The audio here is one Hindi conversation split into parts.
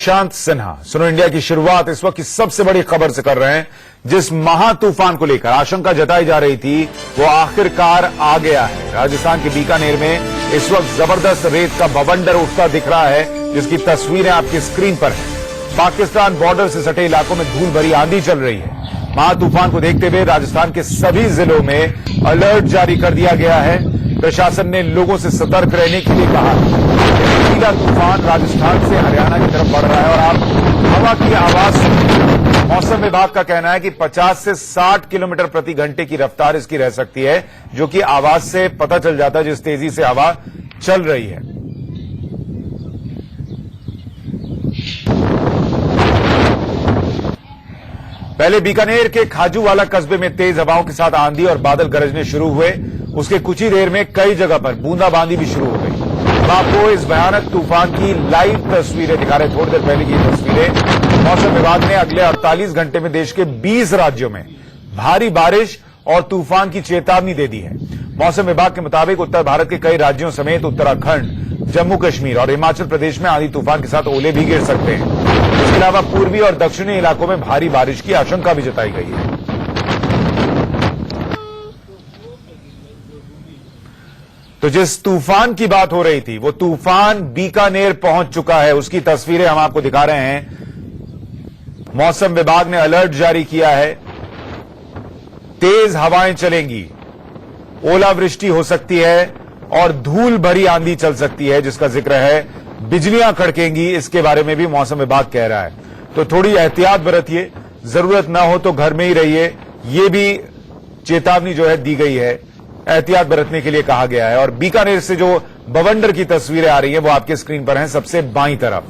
प्रशांत सिन्हा। सुनो इंडिया की शुरुआत इस वक्त की सबसे बड़ी खबर से कर रहे हैं। जिस महा तूफान को लेकर आशंका जताई जा रही थी वो आखिरकार आ गया है। राजस्थान के बीकानेर में इस वक्त जबरदस्त रेत का बवंडर उठता दिख रहा है, जिसकी तस्वीरें आपकी स्क्रीन पर है। पाकिस्तान बॉर्डर से सटे इलाकों में धूल भरी आंधी चल रही है। महा तूफान को देखते हुए राजस्थान के सभी जिलों में अलर्ट जारी कर दिया गया है। प्रशासन ने लोगों से सतर्क रहने के लिए कहा है। तूफान राजस्थान से हरियाणा की तरफ बढ़ रहा है और आप हवा की आवाज सुनिए। मौसम विभाग का कहना है कि 50 से 60 किलोमीटर प्रति घंटे की रफ्तार इसकी रह सकती है, जो कि आवाज से पता चल जाता है जिस तेजी से हवा चल रही है। पहले बीकानेर के खाजूवाला कस्बे में तेज हवाओं के साथ आंधी और बादल गरजने शुरू हुए। उसके कुछ ही देर में कई जगह पर बूंदाबांदी भी शुरू हो गई। हम आपको इस भयानक तूफान की लाइव तस्वीरें दिखा रहे। थोड़ी देर पहले की तस्वीरें। मौसम विभाग ने अगले 48 घंटे में देश के 20 राज्यों में भारी बारिश और तूफान की चेतावनी दे दी है। मौसम विभाग के मुताबिक उत्तर भारत के कई राज्यों समेत उत्तराखंड, जम्मू कश्मीर और हिमाचल प्रदेश में आंधी तूफान के साथ ओले भी गिर सकते हैं। इसके अलावा पूर्वी और दक्षिणी इलाकों में भारी बारिश की आशंका भी जताई गई है। तो जिस तूफान की बात हो रही थी वो तूफान बीकानेर पहुंच चुका है। उसकी तस्वीरें हम आपको दिखा रहे हैं। मौसम विभाग ने अलर्ट जारी किया है। तेज हवाएं चलेंगी, ओलावृष्टि हो सकती है और धूल भरी आंधी चल सकती है, जिसका जिक्र है। बिजलियां कड़केंगी, इसके बारे में भी मौसम विभाग कह रहा है। तो थोड़ी एहतियात बरतिए, जरूरत ना हो तो घर में ही रहिए। ये भी चेतावनी जो है दी गई है, एहतियात बरतने के लिए कहा गया है। और बीकानेर से जो बवंडर की तस्वीरें आ रही हैं वो आपके स्क्रीन पर हैं। सबसे बाईं तरफ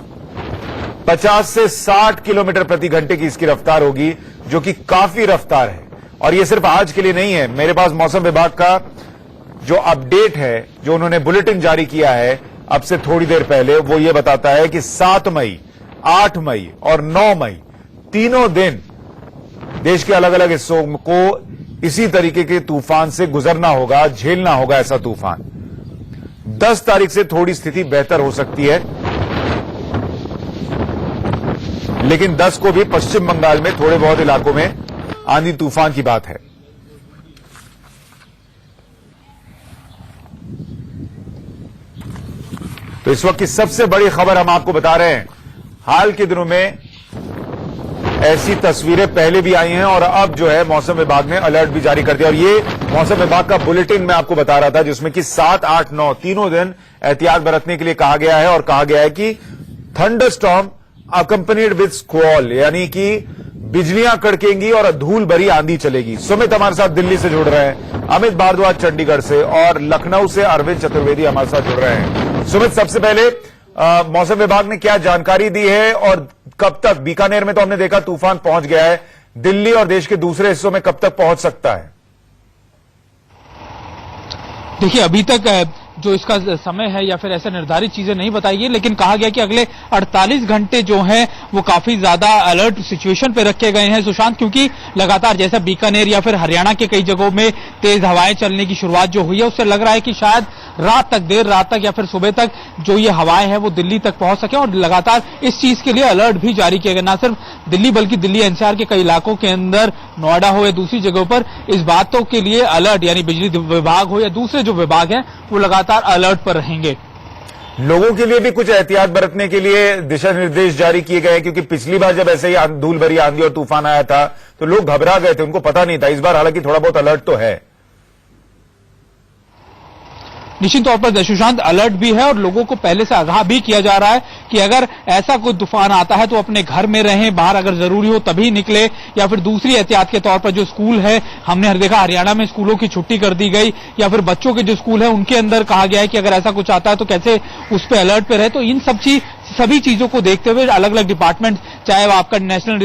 50 से 60 किलोमीटर प्रति घंटे की इसकी रफ्तार होगी, जो कि काफी रफ्तार है। और ये सिर्फ आज के लिए नहीं है। मेरे पास मौसम विभाग का जो अपडेट है, जो उन्होंने बुलेटिन जारी किया है अब से थोड़ी देर पहले, वो ये बताता है कि 7 मई, 8 मई और 9 मई तीनों दिन देश के अलग अलग हिस्सों को इसी तरीके के तूफान से गुजरना होगा, झेलना होगा ऐसा तूफान। 10 तारीख से थोड़ी स्थिति बेहतर हो सकती है, लेकिन 10 को भी पश्चिम बंगाल में थोड़े बहुत इलाकों में आंधी तूफान की बात है। तो इस वक्त की सबसे बड़ी खबर हम आपको बता रहे हैं। हाल के दिनों में ऐसी तस्वीरें पहले भी आई हैं और अब जो है मौसम विभाग ने अलर्ट भी जारी कर दिया। और ये मौसम विभाग का बुलेटिन मैं आपको बता रहा था, जिसमें कि 7, 8, 9 तीनों दिन एहतियात बरतने के लिए कहा गया है। और कहा गया है कि थंडरस्टॉर्म अकंपनीड विद स्क्वॉल, यानी कि बिजलियां कड़केंगी और धूल भरी आंधी चलेगी। सुमित हमारे साथ दिल्ली से जुड़ रहे हैं, अमित भारद्वाज चंडीगढ़ से और लखनऊ से अरविंद चतुर्वेदी हमारे साथ जुड़ रहे हैं। सुमित, सबसे पहले मौसम विभाग ने क्या जानकारी दी है और कब तक? बीकानेर में तो हमने देखा तूफान पहुंच गया है, दिल्ली और देश के दूसरे हिस्सों में कब तक पहुंच सकता है? देखिए, अभी तक जो इसका समय है या फिर ऐसे निर्धारित चीजें नहीं बताई है, लेकिन कहा गया कि अगले 48 घंटे जो हैं वो काफी ज्यादा अलर्ट सिचुएशन पे रखे गए हैं सुशांत, क्योंकि लगातार जैसा बीकानेर या फिर हरियाणा के कई जगहों में तेज हवाएं चलने की शुरुआत जो हुई है, उससे लग रहा है कि शायद रात तक, देर रात तक या फिर सुबह तक जो ये हवाएं हैं वो दिल्ली तक पहुंच सके। और लगातार इस चीज के लिए अलर्ट भी जारी किया गया, न सिर्फ दिल्ली बल्कि दिल्ली एनसीआर के कई इलाकों के अंदर, नोएडा हो या दूसरी जगहों पर इस बातों के लिए अलर्ट, यानी बिजली विभाग हो या दूसरे जो विभाग हैं वो लगातार अलर्ट पर रहेंगे। लोगों के लिए भी कुछ एहतियात बरतने के लिए दिशा निर्देश जारी किए गए हैं, क्योंकि पिछली बार जब ऐसे ही धूल भरी आंधी और तूफान आया था तो लोग घबरा गए थे, उनको पता नहीं था। इस बार हालांकि थोड़ा बहुत अलर्ट तो है। निश्चित तौर पर सुशांत अलर्ट भी है और लोगों को पहले से आगाह भी किया जा रहा है कि अगर ऐसा कोई तूफान आता है तो अपने घर में रहें, बाहर अगर जरूरी हो तभी निकले। या फिर दूसरी एहतियात के तौर पर जो स्कूल है, हमने देखा हरियाणा में स्कूलों की छुट्टी कर दी गई, या फिर बच्चों के जो स्कूल है उनके अंदर कहा गया है कि अगर ऐसा कुछ आता है तो कैसे उस पर अलर्ट पे रहे। तो इन सभी चीजों को देखते हुए अलग अलग डिपार्टमेंट, चाहे वो आपका नेशनल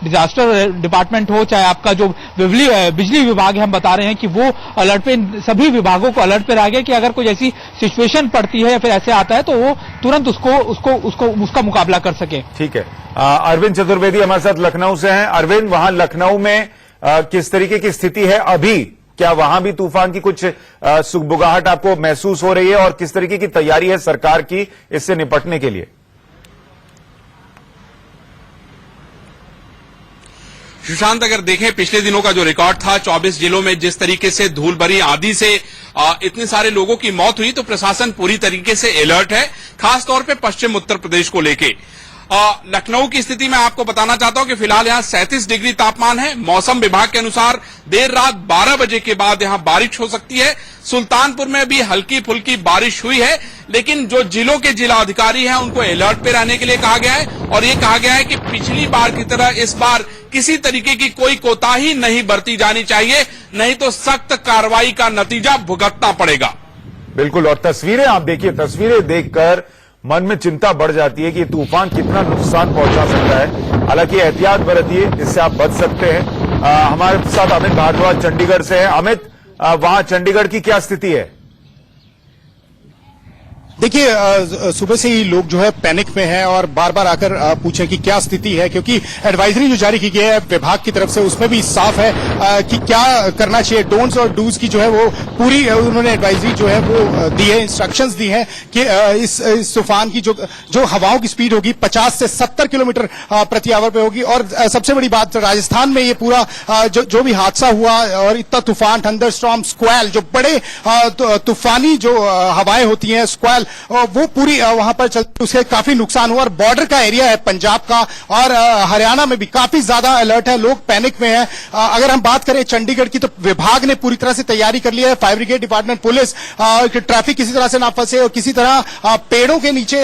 डिजास्टर डिपार्टमेंट हो, चाहे आपका जो बिजली विभाग है, हम बता रहे हैं कि वो अलर्ट पे, सभी विभागों को अलर्ट पे रहा गया कि अगर कोई ऐसी सिचुएशन पड़ती है या फिर ऐसे आता है तो वो तुरंत उसका मुकाबला कर सके। ठीक है, अरविंद चतुर्वेदी हमारे साथ लखनऊ से हैं। अरविंद, वहां लखनऊ में किस तरीके की स्थिति है अभी? क्या वहां भी तूफान की कुछ सुगबुगाहट आपको महसूस हो रही है और किस तरीके की तैयारी है सरकार की इससे निपटने के लिए? सुशांत, अगर देखें पिछले दिनों का जो रिकॉर्ड था 24 जिलों में जिस तरीके से धूल भरी आंधी से इतने सारे लोगों की मौत हुई, तो प्रशासन पूरी तरीके से अलर्ट है, खासतौर पे पश्चिम उत्तर प्रदेश को लेके। लखनऊ की स्थिति मैं आपको बताना चाहता हूं कि फिलहाल यहां 37 डिग्री तापमान है। मौसम विभाग के अनुसार देर रात 12 बजे के बाद यहां बारिश हो सकती है। सुल्तानपुर में भी हल्की फुल्की बारिश हुई है, लेकिन जो जिलों के जिला अधिकारी हैं उनको अलर्ट पे रहने के लिए कहा गया है और ये कहा गया है कि पिछली बार की तरह इस बार किसी तरीके की कोई कोताही नहीं बरती जानी चाहिए, नहीं तो सख्त कार्रवाई का नतीजा भुगतना पड़ेगा। बिल्कुल, और तस्वीरें आप देखिए, तस्वीरें देखकर मन में चिंता बढ़ जाती है कि तूफान कितना नुकसान पहुंचा सकता है। हालांकि एहतियात बरतिए, इससे आप बच सकते हैं। हमारे साथ अमित भारद्वाज चंडीगढ़ से हैं। अमित, वहां चंडीगढ़ की क्या स्थिति है? देखिए, सुबह से ही लोग जो है पैनिक में हैं और बार बार आकर पूछें कि क्या स्थिति है, क्योंकि एडवाइजरी जो जारी की गई है विभाग की तरफ से उसमें भी साफ है कि क्या करना चाहिए। डोंट्स और डूज की जो है वो पूरी उन्होंने एडवाइजरी जो है वो दी है, इंस्ट्रक्शंस दी हैं कि इस तूफान की जो हवाओं की स्पीड होगी 50 से 70 किलोमीटर प्रति आवर पे होगी। और सबसे बड़ी बात, राजस्थान में ये पूरा जो भी हादसा हुआ और इतना तूफान, थंडर स्टॉर्म, स्क्वैल, जो बड़े तूफानी जो हवाएं होती हैं, स्क्वैल, वो पूरी वहां पर चलती, उससे काफी नुकसान हुआ। और बॉर्डर का एरिया है पंजाब का और हरियाणा में भी काफी ज्यादा अलर्ट है, लोग पैनिक में हैं। अगर हम बात करें चंडीगढ़ की, तो विभाग ने पूरी तरह से तैयारी कर ली है। Fire brigade department, police, traffic किसी तरह से ना फंसे और किसी तरह पेड़ों के नीचे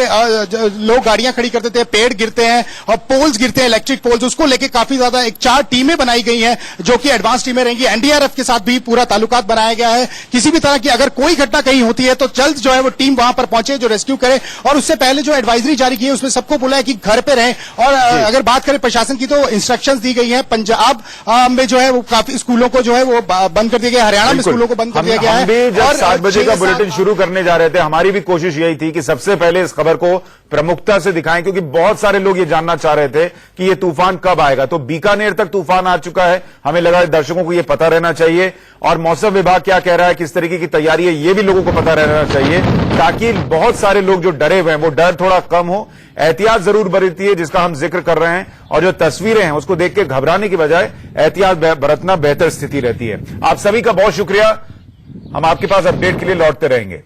लोग गाड़ियां खड़ी कर देते हैं, पेड़ गिरते हैं और पोल्स गिरते हैं, इलेक्ट्रिक पोल्स, उसको लेकर काफी ज्यादा 4 टीमें बनाई गई हैं जो कि एडवांस टीमें रहेंगी। एनडीआरएफ के साथ भी पूरा ताल्लुकात बनाया गया है। किसी भी तरह की अगर कोई घटना कहीं होती है तो जल्द जो है वो टीम वहां पर पहुंचे जो रेस्क्यू करे। और उससे पहले जो एडवाइजरी जारी की है उसमें सबको बोला है कि घर पे रहें। और अगर बात करें प्रशासन की, तो इंस्ट्रक्शंस दी गई है। पंजाब में जो है वो काफी स्कूलों को जो है वो बंद कर दिया गया, हरियाणा में स्कूलों को बंद कर दिया गया है। हम भी जब 7 बजे का बुलेटिन शुरू करने जा रहे थे, हमारी भी कोशिश यही थी कि सबसे पहले इस खबर को प्रमुखता से दिखाएं, क्योंकि बहुत सारे लोग ये जानना चाह रहे थे कि ये तूफान कब आएगा। तो बीकानेर तक तूफान आ चुका है, हमें लगा दर्शकों को ये पता रहना चाहिए। और मौसम विभाग क्या कह रहा है, किस तरीके की तैयारी है, ये भी लोगों को पता रहना चाहिए, ताकि बहुत सारे लोग जो डरे हुए हैं वो डर थोड़ा कम हो। एहतियात जरूर बरतिए, जिसका हम जिक्र कर रहे हैं, और जो तस्वीरें हैं उसको देख के घबराने की बजाय एहतियात बरतना बेहतर स्थिति रहती है। आप सभी का बहुत शुक्रिया। हम आपके पास अपडेट के लिए लौटते रहेंगे।